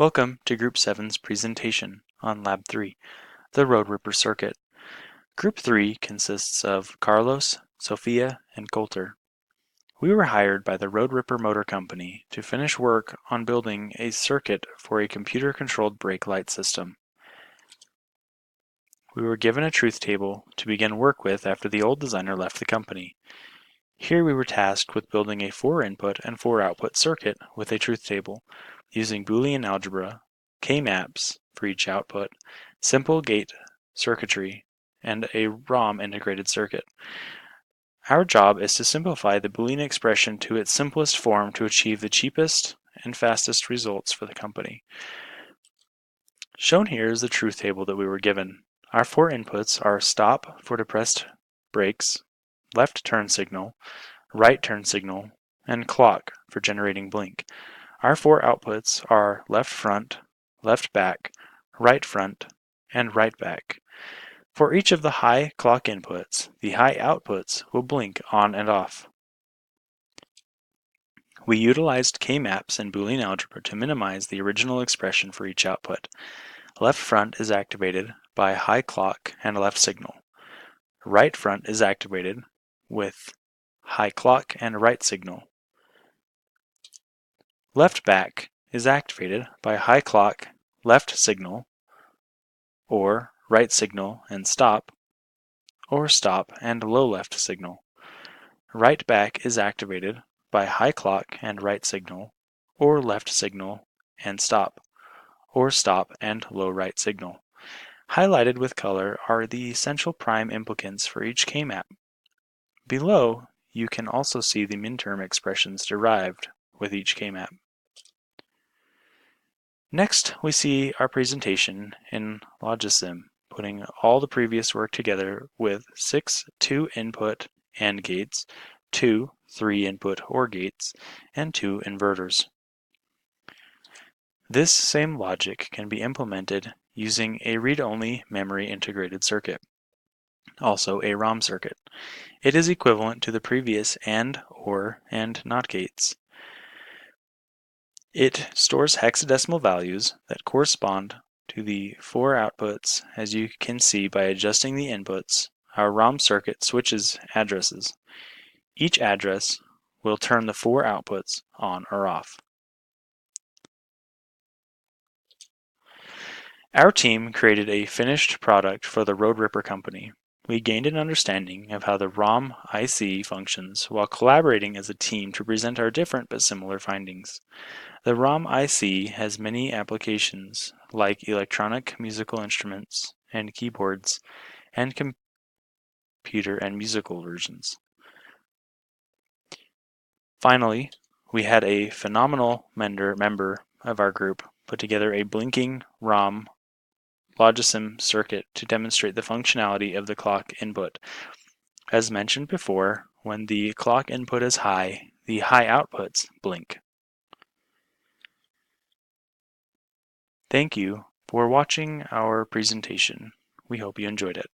Welcome to Group 7's presentation on Lab 3, the Road Ripper Circuit. Group 3 consists of Carlos, Sophia, and Coulter. We were hired by the Road Ripper Motor Company to finish work on building a circuit for a computer-controlled brake light system. We were given a truth table to begin work with after the old designer left the company. Here we were tasked with building a 4-input and 4-output circuit with a truth table, using Boolean algebra, K-maps for each output, simple gate circuitry, and a ROM integrated circuit. Our job is to simplify the Boolean expression to its simplest form to achieve the cheapest and fastest results for the company. Shown here is the truth table that we were given. Our 4 inputs are stop for depressed brakes, left turn signal, right turn signal, and clock for generating blink. Our 4 outputs are left front, left back, right front, and right back. For each of the high clock inputs, the high outputs will blink on and off. We utilized K-maps and Boolean algebra to minimize the original expression for each output. Left front is activated by high clock and left signal. Right front is activated with high clock and right signal. Left back is activated by high clock, left signal, or right signal and stop, or stop and low left signal. Right back is activated by high clock and right signal, or left signal and stop, or stop and low right signal. Highlighted with color are the essential prime implicants for each K-map. Below, you can also see the minterm expressions derived with each K-map. Next, we see our presentation in Logisim, putting all the previous work together with 6 2-input AND gates, 2 3-input OR gates, and 2 inverters. This same logic can be implemented using a read-only memory integrated circuit, also a ROM circuit. It is equivalent to the previous AND, OR, and NOT gates. It stores hexadecimal values that correspond to the 4 outputs. As you can see by adjusting the inputs, our ROM circuit switches addresses. Each address will turn the 4 outputs on or off. Our team created a finished product for the Road Ripper Company. We gained an understanding of how the ROM IC functions while collaborating as a team to present our different but similar findings. The ROM IC has many applications like electronic musical instruments and keyboards and computer and musical versions. Finally, we had a phenomenal member of our group put together a blinking ROM Logisim circuit to demonstrate the functionality of the clock input. As mentioned before, when the clock input is high, the high outputs blink. Thank you for watching our presentation. We hope you enjoyed it.